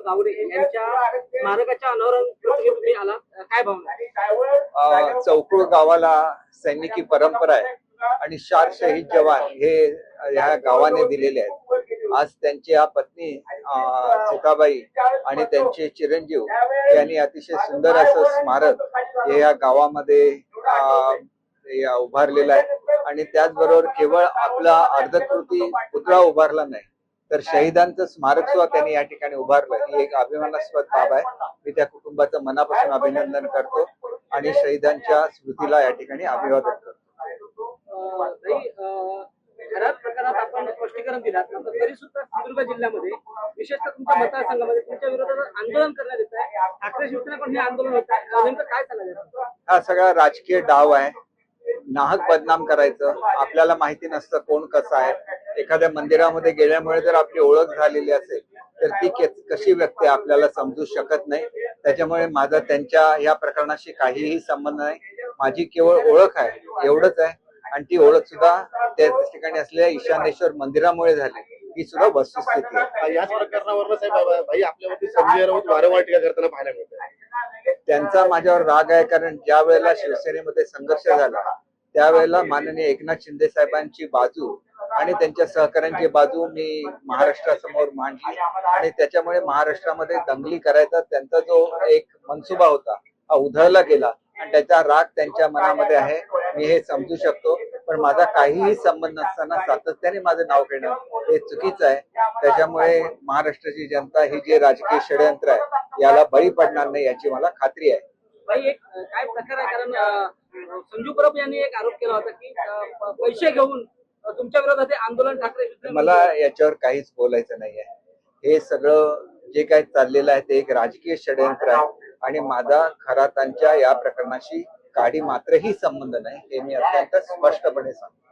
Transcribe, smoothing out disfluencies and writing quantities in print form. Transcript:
गावडे यांच्या स्मारकाच्या अनावरण प्रसंगी तुम्ही आला, काय भावना? चौकुळ गावाला सैनिकी परंपरा आहे आणि 4 शहीद जवान हे ह्या गावाने दिलेले आहेत। आज त्यांच्या पत्नी सीताबाई आणि त्यांचे चिरंजीव यांनी अतिशय सुंदर असं स्मारक हे या गावामध्ये उभारलेलं आहे आणि त्याचबरोबर केवळ आपला अर्धकृती पुतळा उभारला नाही तर शहीदांचं स्मारक सुद्धा त्यांनी या ठिकाणी उभारलं। ही एक अभिमानास्पद बाब आहे। मी त्या कुटुंबाचं मनापासून अभिनंदन करतो आणि शहीदांच्या स्मृतीला या ठिकाणी अभिवादन करतो। बऱ्याच प्रकारात आपण स्पष्टीकरण दिलात, तरी सुद्धा सिंधुदुर्ग जिल्ह्यामध्ये विशेषतः तुमच्या मतदारसंघामध्ये तुमच्या विरोधात आंदोलन करण्यात येत आहे। ठाकरे शिवसेना पण हे आंदोलन होत आहे, नेमकं काय सांगायचं? हा सगळा राजकीय डाव आहे, नाहक बदनाम करायचं। आपल्याला माहिती नसतं कोण कसं आहे। एखाद्या मंदिरामध्ये गेल्यामुळे जर आपली ओळख झालेली असेल तर ती कशी व्यक्ती आपल्याला समजू शकत नाही। त्याच्यामुळे माझा त्यांच्या या प्रकरणाशी काहीही संबंध नाही। माझी केवळ ओळख आहे, एवढंच आहे आणि ती ओळख सुद्धा त्या ठिकाणी असलेल्या ईशानेश्वर मंदिरामुळे झाली, ही सुद्धा वस्तुस्थिती आहे। याच प्रकरणावर साहेब भाई आपल्यावरती संजय राऊत वारंवार टीका करताना पाहायला मिळतं। त्यांचा माझ्यावर राग आहे, कारण ज्या वेळेला शिवसेनेमध्ये संघर्ष झाला त्यावेळेला माननीय एकनाथ शिंदे साहेबांची बाजू आणि त्यांच्या सहकाऱ्यांची बाजू मी महाराष्ट्रासमोर मांडली आणि त्याच्यामुळे महाराष्ट्रामध्ये दंगली करायचा त्यांचा जो एक मनसुबा होता हा उधळला गेला आणि त्याचा राग त्यांच्या मनामध्ये आहे, मी हे समजू शकतो। पण माझा काहीही संबंध नसताना सातत्याने माझं नाव घेणं हे चुकीचं आहे। त्याच्यामुळे महाराष्ट्राची जनता ही जे राजकीय षडयंत्र आहे याला बळी पडणार नाही याची मला खात्री आहे। भाई एक काय प्रकार आहे, कारण संजू परब यांनी एक आरोप केला होता की पैसे घेऊन तुमच्या विरोधात आंदोलन ठाकरे, मला याच्यावर काहीच बोलायचं नाहीये। हे सगळं जे काही चाललेलं आहे ते एक राजकीय षडयंत्र आहे आणि माझा खरातांच्या या प्रकरणाशी काडी मात्रही संबंध नाही, हे मी अत्यंत स्पष्टपणे सांगतो।